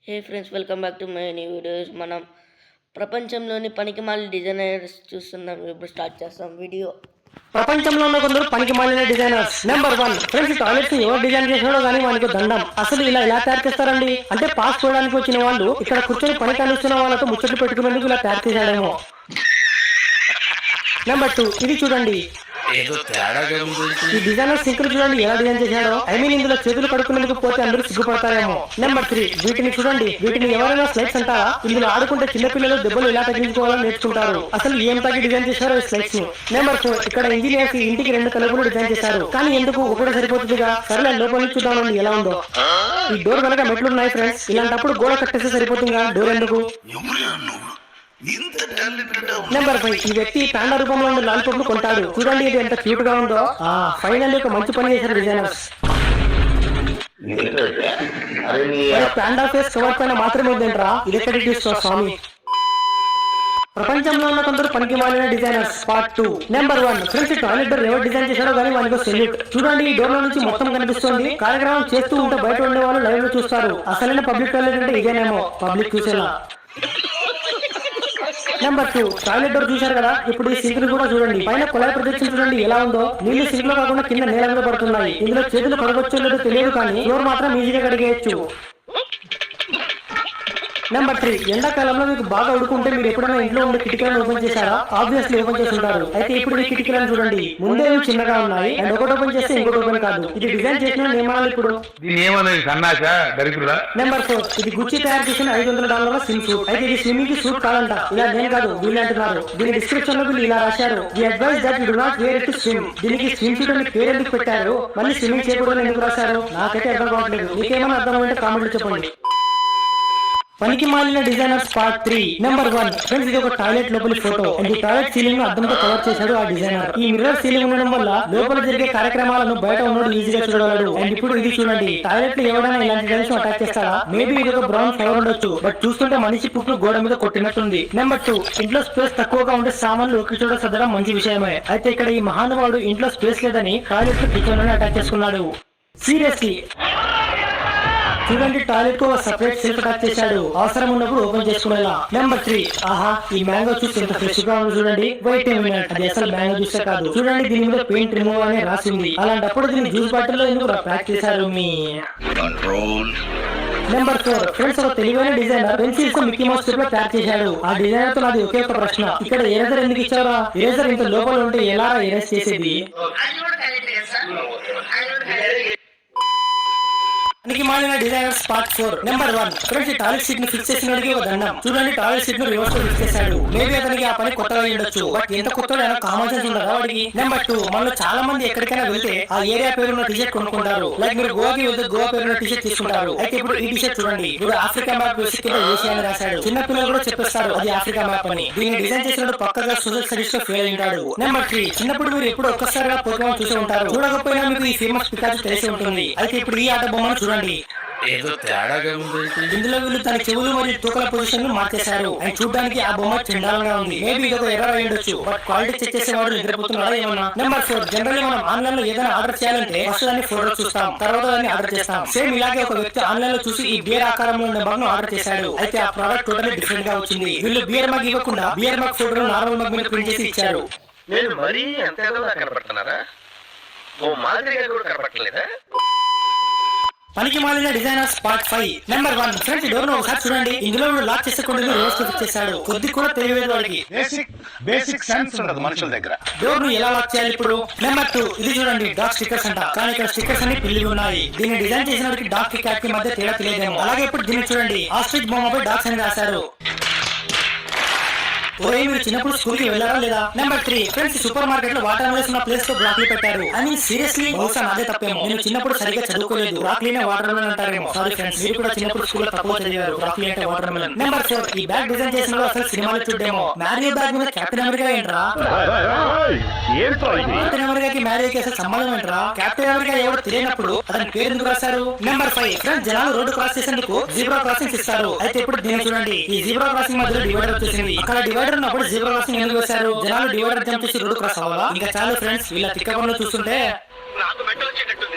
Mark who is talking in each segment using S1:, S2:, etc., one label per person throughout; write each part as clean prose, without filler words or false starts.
S1: Hey friends, welcome back to my new videos. మనం ప్రపంచంలోని పనికిమాలిన డిజైనర్స్ చూస్తున్నాం. ఇప్పుడు స్టార్ట్ చేస్తాం వీడియో.
S2: ప్రపంచంలో ఉన్న కొందరు పనికి మాలిన డిజైనర్స్. నెంబర్ 1, ఫ్రెండ్స్ టాయిలెట్స్ ఎవరు డిజైన్ చేసినాడో గానీ వానికి దండం. అసలు ఇలా తయారు చేస్తారండి అంటే పాస్ చేయడానికి వచ్చిన వాళ్ళు ఇక్కడ కూర్చొని పని కానిస్తున్న వాళ్ళతో ముచ్చట్లు పెట్టుకునేందుకు ఇలా తయారు చేశాడేమో. నెంబర్ 2, ఇది చూడండి. ఈ డిజైనర్ సింకులు చూడండి ఎలా డిజైన్ చేశాడో. ఇందులో చేతులు కడుక్కునేందుకు పోతే అందరూ సిగ్గుపడతారేమో. నెంబర్ 3, వీటిని చూడండి. వీటిని ఎవరైనా స్లైడ్స్ అంటారా? ఇందులో ఆడుకుంటే చిన్నపిల్లలు దెబ్బలు ఎలా తగ్గించుకోవాలని నేర్చుకుంటారు. అసలు ఏం తాగి డిజైన్ చేశారో ఈ స్లైడ్స్ ని. నెంబర్ 4, ఇక్కడ ఇంజనీర్స్ ఇంటికి 2 తలుపులు డిజైన్ చేశారు. కానీ ఎందుకు ఒకటి సరిపోతుందిగా? సరేలే లోపల నుంచి చూద్దామండి ఎలా ఉందో. ఈ డోర్ కనుక మెట్లు ఉన్నాయి ఫ్రెండ్స్. ఇలాంటప్పుడు గోడ కట్టేస్తే సరిపోతుందిగా, డోర్ ఎందుకు? నెంబర్ 5, ఈ వ్యక్తి పాండా రూపంలో ఉండే లాలిపాప్ ను కొంటాడు. చూడండి ఇది ఎంత క్యూట్ గా ఉందో. ఫైనల్ ఒక మంచి పని చేశారు డిజైనర్స్. పాండా ఫేస్ కవర్ పైన మాత్రమే ఉందేంట్రా, ఇది ఎక్కడికి తీసుకో స్వామి. ప్రపంచంలో ఉన్న కొందరు పనికి మాలిన designers part 2. Number 1, friends toilet door ఎవరు డిజైన్ చేశారో కానీ వానికి సెల్యూట్. చూడండి ఈ డోర్ లో నుంచి మొత్తం కనిపిస్తుంది. కార్యక్రమం చేస్తూ ఉంటే బయట ఉండే వాళ్ళు లైవ్ లో చూస్తారు. అసలైన పబ్లిక్ టాయిలెట్ అంటే ఇదేనేమో, పబ్లిక్ చూసేలా. నెంబర్ 2, టాయిలెట్ డోర్ చూశారు కదా, ఇప్పుడు ఈ సింక్ కూడా చూడండి. పైన కుళాయి ప్రొజెక్షన్ చూడండి ఎలా ఉందో. నీళ్లు సింక్ లో కాకుండా కింద నేల మీద పడుతున్నాయి. ఇందులో చేతులు కడగొచ్చో లేదో తెలియదు కానీ ఫ్లోర్ మాత్రం ఈజీగా కడిగేయచ్చు. నెంబర్ 3, ఎండాకాలంలో మీకు బాగా ఉడుకుంటే మీరు ఎప్పుడైనా ఇంట్లో ఉండే కిటికీలను ఓపెన్ చేశారా? ఆబ్వియస్లీ ఓపెన్ చేస్తుంటారు. అయితే ఇప్పుడు ఈ కిటికీలను చూడండి. ముందే చిన్నగా ఉన్నాయి అండ్ ఒకటి ఓపెన్ చేస్తే ఇంకోటి ఓపెన్ కాదు. ఇది డిజైన్ చేసిన నియమాలు. ఇప్పుడు నెంబర్ 4, ఇది గుచ్చి తయారు చేసిన $500 స్విమ్ సూట్. అయితే ఇది స్విమ్మింగ్ కి సూట్ కాదంట. ఇలా నేను కాదు వీళ్ళు అంటున్నారు. దీని డిస్క్రిప్షన్ లో వీళ్ళు ఇలా రాశారు, the advice that you do not wear it to swim. దీనికి స్విమ్ సూట్ అని పేరు ఎందుకు పెట్టారు, మళ్ళీ స్విమ్మింగ్ చేయకూడదని ఎందుకు రాశారు? నాకైతే అర్థం కావట్లేదు. మీకేమైనా అర్థమైతే కామెంట్లు చెప్పండి. పనికి మాలిన డిజైనర్స్ పార్ట్ 3. నెంబర్ 1, ఫ్రెండ్స్ ఇది ఒక టాయిలెట్ లోపలి ఫోటో. అండ్ ఈ టాయిలెట్ సీలింగ్ ను అద్దంతో కవర్ చేశాడు ఆ డిజైనర్. ఈ మిర్రర్ సీలింగ్ ఉండడం వల్ల లోపల జరిగే కార్యక్రమాలను బయట ఉన్నోడు ఈజీగా చూడగలడు. అండ్ ఇప్పుడు ఇది చూడండి, టాయిలెట్ లో ఎవరైనా ఇలాంటి టైల్స్ అటాక్ చేస్తారా? మేబీ ఇది ఒక బ్రౌన్ ఫ్లవర్ ఉండొచ్చు, బట్ చూస్తుంటే మనిషి పుట్టు గోడ మీద కొట్టినట్టుంది. నెంబర్ 2, ఇంట్లో స్పేస్ తక్కువగా ఉండే సామాన్లు ఒక చోట సదడం మంచి విషయమే. అయితే ఇక్కడ ఈ మహానుభావుడు ఇంట్లో స్పేస్ లేదని టాయిలెట్ కిచెన్ లోనే అటాక్ చేసుకున్నాడు. సీరియస్లీ చూడండి, టాయిలెట్ కు సెపరేట్ సెల్ఫ్ అటాచ్ చేశాడు. అవసరం ఉన్నప్పుడు ఓపెన్ చేసుకునేలా. నెంబర్ 3, ఆహా ఈ మ్యాంగో జ్యూస్ ఎంత ఫ్రెష్ గా ఉంది చూడండి. వెయిట్ ఏ మినిట్, అది అసలు మ్యాంగో జ్యూస్ కాదు. చూడండి దీని మీద పెయింట్ రిమూవ్ అనే రాసి ఉంది. అలాంటప్పుడు దీన్ని జ్యూస్ బాటిల్ లో ఎందుకు ప్యాక్ చేశారు మీ కంట్రోల్. నెంబర్ 4, ఫ్రెండ్స్ ఒక తెలివైన designer pencils Mickey mouse shape లో తయారు చేశాడు. ఆ డిజైనర్ తో నాది ఒకే ఒక ప్రశ్న, ఇక్కడ ఎరేజర్ ఎందుకు ఇచ్చారా? ఎరేజర్ ఇంత లోపల ఉంటే ఎలా ఎరేజ్ చేసేది? పనికి మాలిన designers part 4. Number 1, friends toilet seat ని ఫిక్స్ చేసినడికి ఒక దండం. చూడండి టాయిలెట్ సీట్ ను రివర్స్ లో ఫిక్స్ చేశాడు. మేబీ అతనికి ఆ పని కొత్తగా ఉండొచ్చు, బట్ ఎంత కొత్తగా కామన్ సెన్స్ ఉండదా వాడికి? నెంబర్ 2, మనలో చాలా మంది ఎక్కడికైనా వెళ్తే ఆ ఏరియా పేరున్న టీషర్ట్ కొనుక్కుంటారు. లైక్ మీరు గోవాకి వెళ్తే గోవా పేరున్న టీషర్ట్ తీసుకుంటారు. అయితే ఇప్పుడు ఈ టీషర్ట్ చూడండి, ఇప్పుడు ఆఫ్రికా మ్యాప్ వేసి కింద ఏషియా అని రాశాడు. చిన్న పిల్లలు కూడా చెప్పేస్తారు అది ఆఫ్రికా మ్యాప్ అని. దీన్ని డిజైన్ చేసినప్పుడు పక్కగా సోషల్ స్టడీస్ లో ఫెయిల్ అయ్యాడు. నెంబర్ 3, చిన్నప్పుడు మీరు ఎప్పుడు ఒక్కసారిగా పోకేమాన్ చూసి ఉంటారు. చూడకపోయినా మీకు ఈ ఫేమస్ పికాచు తెలిసి ఉంటుంది. అయితే ఇప్పుడు ఈ ఆట బొమ్మను చూడండి. ఇందులో వీళ్ళు తన చెవులు మరియు తూకల పొజిషన్ ను మార్చేశారు. అండ్ చూడడానికి ఆ బొమ్మ చండాలంగా ఉంది. మేబీ ఇది ఒక ఎర్రర్ అయి ఉండొచ్చు, బట్ క్వాలిటీ చెక్ చేసేవాడు నిద్రపోతున్నాడా ఏమన్నా. నెంబర్ 4, జనరల్లీ మనం ఆన్లైన్ లో ఏదైనా ఆర్డర్ చేయాలంటే ఫస్ట్ దాన్ని ఫోటో చూస్తాం, తర్వాత దాన్ని ఆర్డర్ చేస్తాం. సేమ్ ఇలాగే ఒక వ్యక్తి ఆన్లైన్ లో చూసి ఈ బియర్ ఆకారంలో ఉన్న మగ్ ను ఆర్డర్ చేశాడు. అయితే ఆ ప్రోడక్ట్ టోటల్లీ డిఫరెంట్ గా వచ్చింది. వీళ్ళు బియర్ మగ్ ఇవ్వకుండా beer mug photo normal mug మీద ప్రింట్ చేసి ఇచ్చారు.
S3: నేను మరీ అంతేగా కనపడుతున్నారా? ఓ మాదిరిగా కూడా కనపడలేదా?
S2: పనికి మాలిన designers part 5. Number 1, friends door ను ఒకసారి చూడండి. ఇందులో లాక్ చేసేకుండా రివర్స్ లో ఫిక్స్ చేశాడు. కొద్ది కూడా తెలియదు వాడికి.
S3: బేసిక్ సెన్స్ ఉండదు మనుషుల దగ్గర.
S2: డోర్ ను ఎలా లాక్ చేయాలి ఇప్పుడు? నెంబర్ 2, ఇది చూడండి డాగ్ స్టిక్కర్స్ అంట, కానీ ఇక్కడ స్టిక్కర్స్ అన్ని పిల్లి ఉన్నాయి. దీన్ని డిజైన్ చేసిన వాడికి డాగ్ కి క్యాట్ కి మధ్య తేడా తెలియదేమో. అలాగే ఇప్పుడు దీన్ని చూడండి, ఆస్ట్రిచ్ బొమ్మపై డాగ్స్ అని రాశారు. మీరు చిన్నప్పుడు స్కూల్ కి వెళ్ళారా లేదా? నెంబర్ 3, ఫ్రెండ్స్ సూపర్ మార్కెట్ లో వాటర్ మెలన్స్ ఉన్న ప్లేస్ లో బ్రాక్లీ పెట్టారు. అని సీరియస్లీ బహుశా నాదే తప్పేమో. నేను చిన్నప్పుడు సరిగ్గా చదువుకోలేదు. బ్రాక్లీనే వాటర్ మెలన్ అంటారేమో. సారీ ఫ్రెండ్స్, మీరు కూడా చిన్నప్పుడు స్కూల్ లో తక్కువ చదివారు. బ్రాక్లీ అంటే వాటర్ మెలన్. నెంబర్ 4, ఈ బ్యాగ్ డిజైన్ చేసిన వాళ్ళు అసలు సినిమాలో చూడేమో. మ్యారియో బ్యాగ్ మీద కెప్టెన్ అమెరికా ఏంట్రా? కెప్టెన్ అమెరికాకి మ్యారియోకి అసలు సంబంధం ఏంట్రా? కెప్టెన్ అమెరికా ఎవరు తెలియనప్పుడు అతని పేరు ఎందుకు రాశారు? నెంబర్ 5, ఫ్రెండ్స్ జనాలు రోడ్డు క్రాస్ చేసేందుకు జీబ్రా క్రాసింగ్ ఇస్తారు. అయితే ఇప్పుడు దీన్ని చూడండి, ఈ జీబ్రా క్రాసింగ్ మధ్యలో డివైడర్ వచ్చేసింది. అక్కడ డివైడర్ ఉన్నప్పుడు జీబ్రా క్రాసింగ్ ఎందుకు వేశారు? జనాలు డివైడర్ జంప్ చేసి రోడ్డు క్రాస్ అవ్వాలా? ఇంకా చాలు ఫ్రెండ్స్, వీళ్ళ తిక్క పనులు చూస్తుంటే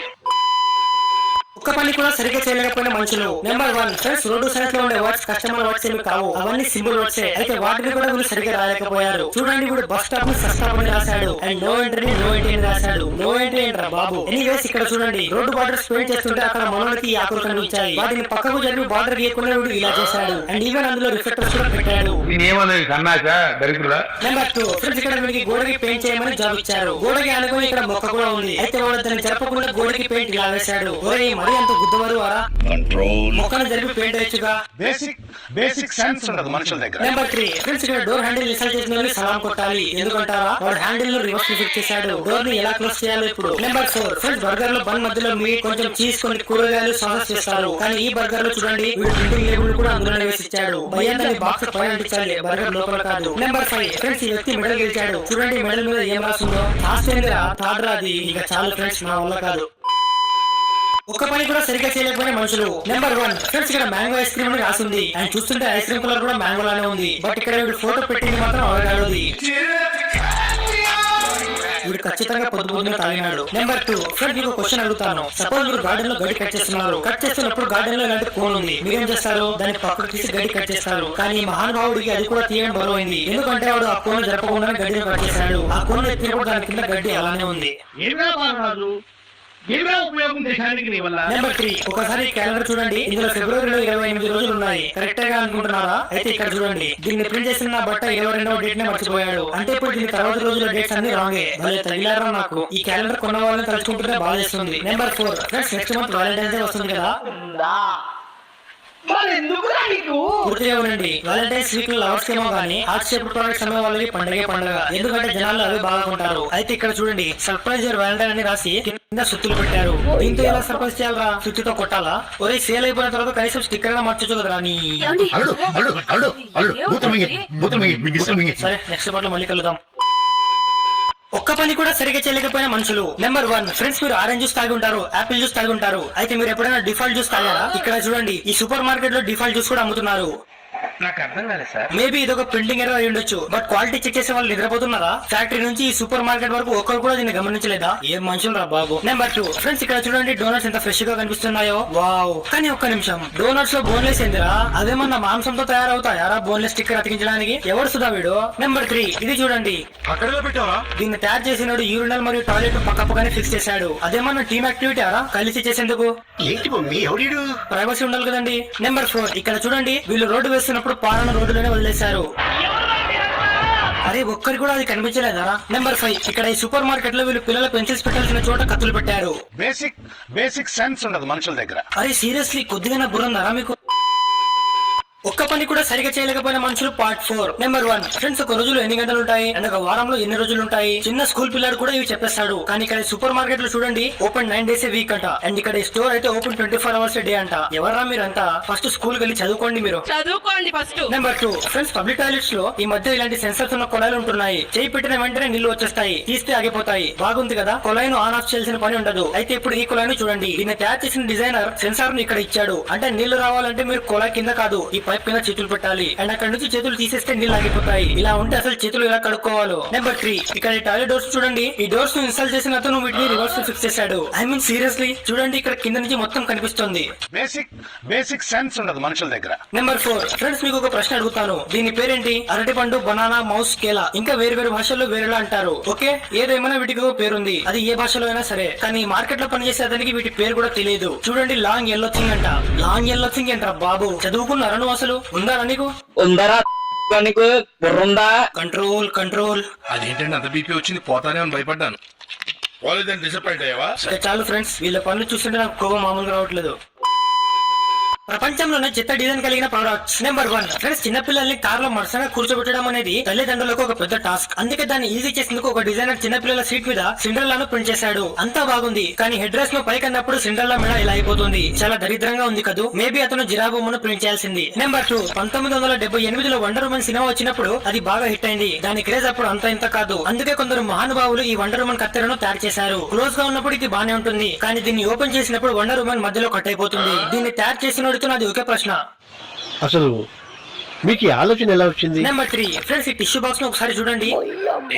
S2: ఒక్క పని కూడా సరిగ్గా చేయలేకపోయిన మనుషులు. నెంబర్ 1 ఫ్రెండ్స్, రోడ్డు సైడ్ లో ఉండే వర్డ్స్ కస్టమర్ వర్డ్స్ ఏమి కావు, అవన్నీ సింబల్ వర్డ్స్. అయితే వాటిని కూడా వీళ్ళు సరిగ్గా రాయలేకపోయారు. చూడండి, ఇప్పుడు బస్ స్టాప్ ని సస్టాప్ అని రాశాడు and no entry no entry అని రాశాడు. నో ఎంట్రీ ఏంట్రా బాబు. ఎనీవేస్, ఇక్కడ చూడండి, రోడ్డు బార్డర్ పెయింట్ చేస్తుంటే అక్కడ మనోళ్ళకి ఈ ఆకులు కనిపించాయి. వాటిని పక్కకు జరిపి బార్డర్ గీయకుండా వీడు ఇలా చేశాడు అండ్ ఈవెన్ అందులో రిఫ్లెక్టర్స్ కూడా పెట్టాడు. నెంబర్ 2 ఫ్రెండ్స్, ఇక్కడ వీడికి గోడకి పెయింట్ చేయమని జాబ్ ఇచ్చారు. గోడకి అనుకుని ఇక్కడ మొక్క కూడా ఉంది. అయితే వాడు దాన్ని జరపకుండా గోడకి పెయింట్ ఇలా వేశాడు. ఒరే, మరీ అంత గుద్దవారు వారా, మొక్కను జరిపి పెయింట్ వేయచ్చుగా.
S3: బేసిక్ సెన్స్ ఉండదు మనుషుల దగ్గర.
S2: నెంబర్ 3 ఫ్రెండ్స్, ఇక్కడ డోర్ హ్యాండిల్ ఇన్స్టాల్ చేసిన వాళ్ళని సలాం కొట్టాలి. ఎందుకంటారా, వాడు హ్యాండిల్ ను రివర్స్ ఫిక్స్ చేశాడు. డోర్ ని ఎలా క్లోజ్ చేయాలో ఇప్పుడు. నెంబర్ 4 ఫ్రెండ్స్, బర్గర్ లో బన్ మధ్యలో మీట్, కొంచెం చీజ్, కొన్ని కూరగాయలు సాసెస్ చేస్తారు. కానీ ఈ బర్గర్ లో చూడండి, వీడు ప్రింటింగ్ లేబుల్ కూడా అందులోనే వేసి ఇచ్చాడు. భయంతో బాక్స్ పైన అంటించాలి, బర్గర్ లోపల కాదు. నెంబర్ 5 ఫ్రెండ్స్, ఈ వ్యక్తి మెడల్ గెలిచాడు. చూడండి, మెడల్ మీద ఏం రాస్తుందో. తాడ్రాది. ఇక చాలు ఫ్రెండ్స్, నా వల్ల కాదు. ఒక్క పని కూడా సరిగ్గా చేయలేకపోయిన మనుషులు. నెంబర్ 1 ఫ్రెండ్స్, ఇక్కడ మ్యాంగో ఐస్ క్రీమ్ అని రాసింది అండ్ చూస్తుంటే ఐస్ క్రీమ్ కలర్ కూడా మ్యాంగో లానే ఉంది. బట్ ఇక్కడ వీడు ఫోటో పెట్టింది మాత్రం అవగాడది. వీడు ఖచ్చితంగా పొద్దున తాగినాడు. నెంబర్ 2 ఫ్రెండ్, మీకు క్వశ్చన్ అడుగుతాను. సపోజ్ మీరు గార్డెన్ లో గడ్డి కట్ చేస్తున్నారు. కట్ చేస్తున్నప్పుడు గార్డెన్ లో ఇలాంటి కోన్ ఉంది. మీరేం చేస్తారు, దాన్ని పక్కకు తీసి గడ్డి కట్ చేస్తారు. కానీ మహానుభావుడికి అది కూడా తీయడం బరువైంది. ఎందుకంటే వాడు ఆ కోన్ జరపకుండా గడ్డిని కట్ చేశాడు. ఆ కోన్ ఎత్తినప్పుడు దాని కింద గడ్డి అలానే ఉంది. నెంబర్ 3 ఒకసారి క్యాలెండర్ చూడండి, ఇందులో ఫిబ్రవరిలో 28 రోజులు ఉన్నాయి. కరెక్ట్ గా అనుకుంటున్నారా? అయితే ఇక్కడ చూడండి, దీన్ని ప్రింట్ చేసిన బట్ట 22వ డేట్ నే మర్చిపోయాడు. అంటే ఇప్పుడు దీని తర్వాత రోజుల డేట్స్ అన్ని రాంగే. భలే తగిలారా నాకు. ఈ క్యాలెండర్ కొన్న వాళ్ళని తలుచుకుంటుంటే బాగా చేస్తుంది. Number 4 friends, next month Valentine's day వస్తుంది కదా. పూర్తిగా ఉండండి. వాలంటైన్స్ వీక్ లో లవర్స్ ఏమో గానీ హార్ట్ షేప్ ప్రొడక్ట్స్ అనే వాళ్ళకి పండుగ. ఎందుకంటే జనాలు అవి బాగా కొంటారు. అయితే ఇక్కడ చూడండి, సర్ప్రైజ్ వాలంటైన్ అని రాసి కింద సుత్తులు పెట్టారు. దీంతో ఎలా సర్ప్రైజ్ చేయాలరా? సుత్తితో కొట్టాలా? ఒరే, సేల్ అయిపోయిన తర్వాత కనీసం స్టిక్కర్ గా మార్చొచ్చు కదరా నీ. సరే, నెక్స్ట్ పార్ట్ లో మళ్ళీ కలుద్దాం. ఒక్క పని కూడా సరిగ్గా చేయలేకపోయిన మనుషులు. నెంబర్ 1 ఫ్రెండ్స్, మీరు ఆరెంజ్ జ్యూస్ తాగి ఉంటారు, ఆపిల్ జ్యూస్ తాగి ఉంటారు. అయితే మీరు ఎప్పుడైనా డిఫాల్ట్ జ్యూస్ తాగారా? ఇక్కడ చూడండి, ఈ సూపర్ మార్కెట్ లో డిఫాల్ట్ జ్యూస్ కూడా అమ్ముతున్నారు.
S3: నాకు అర్థం కాలేదు సార్.
S2: మేబీ ఇది ఒక ప్రింటింగ్ ఎర్రర్ అయి ఉండొచ్చు. బట్ క్వాలిటీ చెక్ చేసే వాళ్ళు నిద్రపోతున్నారా? ఫ్యాక్టరీ నుంచి ఈ సూపర్ మార్కెట్ వరకు ఒక్కరు కూడా దీన్ని గమనించలేదా? ఏం మనుషులు రా బాబు. నెంబర్ 2 ఫ్రెండ్స్, ఇక్కడ చూడండి, డోనట్స్ ఎంత ఫ్రెష్ గా కనిపిస్తున్నాయో. వావ్. కానీ ఒక్క నిమిషం, డోనట్స్ లో బోన్లెస్ ఏందిరా? అదేమన్నా మాంసంతో తయారవుతాయారా బోన్లెస్ స్టిక్కర్ అతికించడానికి? ఎవరు సుధా వీడు? నెంబర్ 3 ఇది చూడండి, దీన్ని తయారు చేసినాడు యూరినల్ మరియు టాయిలెట్ పక్కపక్కనే ఫిక్స్ చేశాడు. అదేమన్నా టీమ్ యాక్టివిటీ ఆరా కలిసి చేసేందుకు? ప్రైవసీ ఉండాలి కదండి. నెంబర్ 4 ఇక్కడ చూడండి, వీళ్ళు రోడ్డు వేస్తున్నప్పుడు పాలన రోడ్డులోనే వదిలేశారు. అరే, ఒక్కరికి కూడా అది కనిపించలేదా? నెంబర్ 5 ఇక్కడ ఈ సూపర్ మార్కెట్ లో వీళ్ళు పిల్లల పెన్సిల్స్ పెట్టాల్సిన చోట కత్తులు పెట్టారు.
S3: బేసిక్ సెన్స్ ఉండదు మనుషుల దగ్గర.
S2: అరే, సీరియస్లీ కొద్దిగా బుర్రందారా మీకు? ఒక్క పని కూడా సరిగా చేయలేకపోయిన మనుషులు పార్ట్ 4. నెంబర్ 1 ఫ్రెండ్స్, ఒక రోజులో ఎన్ని గంటలు ఉంటాయి అండ్ ఒక వారంలో ఎన్ని రోజులు ఉంటాయి? చిన్న స్కూల్ పిల్లాడు కూడా ఇవి చెప్పేస్తాడు. కానీ ఇక్కడ సూపర్ మార్కెట్ లో చూడండి, ఓపెన్ 9 days వీక్ అంట. అండ్ ఇక్కడ స్టోర్ అయితే ఓపెన్ 24 hours డే అంట. ఎవరా మీరంతా? ఫస్ట్ స్కూల్ వెళ్ళి చదువుకోండి మీరు.
S4: First.
S2: Number 2 friends, public toilets లో ఈ మధ్య ఇలాంటి సెన్సర్స్ ఉన్న కొలాయిలు ఉంటున్నాయి. చేయి పెట్టిన వెంటనే నీళ్లు వచ్చేస్తాయి, తీస్తే ఆగిపోతాయి. బాగుంది కదా, కొలాయిను ఆన్ ఆఫ్ చేయాల్సిన పని ఉండదు. అయితే ఇప్పుడు ఈ కొలాయిను చూడండి, దీన్ని తయారు చేసిన డిజైనర్ సెన్సార్ ను ఇక్కడ ఇచ్చాడు. అంటే నీళ్లు రావాలంటే మీరు కొలాయి కింద కాదు, ఈ పైప్ కింద చేతులు పెట్టాలి. అండ్ అక్కడ నుంచి చేతులు తీసేస్తే నీళ్ళు ఆగిపోతాయి. ఇలా ఉంటే అసలు చేతులు ఎలా కడుక్కోవాలో. నెంబర్ 3 ఇక్కడ ఈ టాయిలెట్ డోర్స్ చూడండి, ఈ డోర్స్ ను ఇన్స్టాల్ చేసిన అతను వీటిని రివర్స్ ఫిక్స్ చేశాడు. ఐ మీన్ సీరియస్లీ చూడండి, ఇక్కడ కింద నుంచి మొత్తం కనిపిస్తుంది.
S3: బేసిక్ సెన్స్ ఉండదు మనుషుల దగ్గర.
S2: నెంబర్ 4 ఫ్రెండ్స్, మీకు ఒక ప్రశ్న అడుగుతాను. దీని పేరేంటి? అరటిపండు, బనానా, మౌస్, కేలా. ఇంకా వేరు భాషల్లో వేరేలా అంటారు. ఓకే, ఏదేమైనా వీటికి ఒక పేరుంది. అది ఏ భాషలో అయినా సరే. కానీ మార్కెట్ లో పనిచేసే అతనికి వీటి పేరు కూడా తెలియదు. చూడండి, లాంగ్ ఎల్లో థింగ్ అంట. లాంగ్ ఎల్లో థింగ్ ఏంట్రా బాబు? చదువుకున్నారా నువ్వు? అసలు ఉందా నీకు?
S4: ఉందరా నీకు బుర్రుందా?
S2: కంట్రోల్.
S5: అదేంటండి అంత బీపీ వచ్చింది? పోతానే అని భయపడ్డాను. పోలేదని డిసప్పాయింట్ అయ్యావా?
S2: చాలు ఫ్రెండ్స్, వీళ్ళ పనులు చూస్తుంటే నాకు కోపం మామూలుగా రావట్లేదు. ప్రపంచంలోనే చెత్త డిజైన్ కలిగిన ప్రొడక్ట్స్. నెంబర్ 1 ఫ్రెండ్స్, చిన్నపిల్లల్ని కార్ లో మరసంగా కూర్చోబెట్టడం అనేది తల్లిదండ్రులకు ఒక పెద్ద టాస్క్. అందుకే దాన్ని ఈజీ చేసేందుకు ఒక డిజైనర్ చిన్నపిల్లల సీట్ మీద సిండ్రెల్లాను ప్రింట్ చేశాడు. అంతా బాగుంది, కానీ హెడ్ డ్రెస్ ను పైకి అన్నప్పుడు సిండ్రెల్లా మెడ ఇలా అయిపోతుంది. చాలా దరిద్రంగా ఉంది కదూ. మేబీ అతను జిరాబొమ్మను ప్రింట్ చేయాల్సింది. నెంబర్ 2 1978లో వండర్ ఉమెన్ సినిమా వచ్చినప్పుడు అది బాగా హిట్ అయింది. దాని క్రేజ్ అప్పుడు అంత ఇంత కాదు. అందుకే కొందరు మహానుభావులు ఈ వండర్ ఉమెన్ కత్తెరను తయారు చేశారు. క్లోజ్ గా ఉన్నప్పుడు ఇది బానే ఉంటుంది, కానీ దీన్ని ఓపెన్ చేసినప్పుడు వండర్ ఉమెన్ మధ్యలో కట్ అయిపోతుంది. దీన్ని తయారు చేసిన నాది ఒకే ప్రశ్న,
S6: అసలు మీకు ఆలోచన ఎలా వచ్చింది?
S2: నెంబర్ 3 ఫ్రెండ్స్, ఈ టిష్యూ బాక్స్ ను ఒకసారి చూడండి.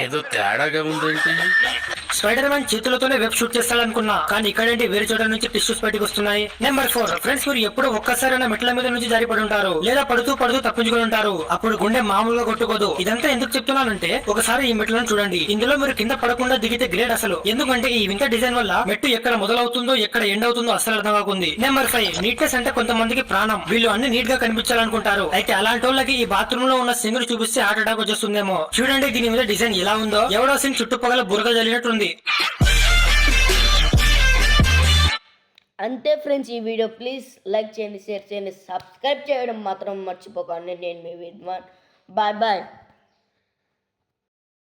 S5: ఏదో తేడాగా ఉందేంటి?
S2: స్పైడర్ మ్యాన్ చేతులతోనే వెబ్ షూట్ చేస్తాడనుకున్నా, కానీ ఇక్కడేంటి వేరే చోట నుంచి టిష్యూస్ బయటకు వస్తున్నాయి. నెంబర్ 4, ఫ్రెండ్స్ మీరు ఎప్పుడు ఒక్కసారైనా మెట్ల మీద నుంచి జారిపడి ఉంటారు, లేదా పడుతూ తప్పించుకొని ఉంటారు. అప్పుడు గుండె మామూలుగా కొట్టుకోదు. ఇదంతా ఎందుకు చెప్తున్నానంటే ఒకసారి ఈ మెట్లను చూడండి. ఇందులో మీరు కింద పడకుండా దిగితే గ్రేట్ అసలు. ఎందుకంటే ఈ వింత డిజైన్ వల్ల మెట్టు ఎక్కడ మొదలవుతుందో ఎక్కడ ఎండ్ అవుతుందో అసలు అర్థం కాకుంది. నెంబర్ 5, నీట్నెస్ అంటే కొంతమందికి ప్రాణం. వీళ్ళు అన్ని నీట్ గా కనిపించాలనుకుంటారు. అయితే అలాంటి వాళ్ళకి ఈ బాత్రూమ్ లో ఉన్న సింగ్ చూపిస్తే హార్ట్ అటాక్ వచ్చేస్తుందేమో. చూడండి దీని మీద డిజైన్ ఎలా ఉందో. ఎవడో సింగ్ చుట్టుపక్కల బురద జల్లినట్టుంది.
S1: అంతే ఫ్రెండ్స్ ఈ వీడియో. ప్లీజ్ లైక్ చేయండి, షేర్ చేయండి, సబ్స్క్రైబ్ చేయడం మాత్రం మర్చిపోకండి. నేను మీ విద్వాన్. Bye bye.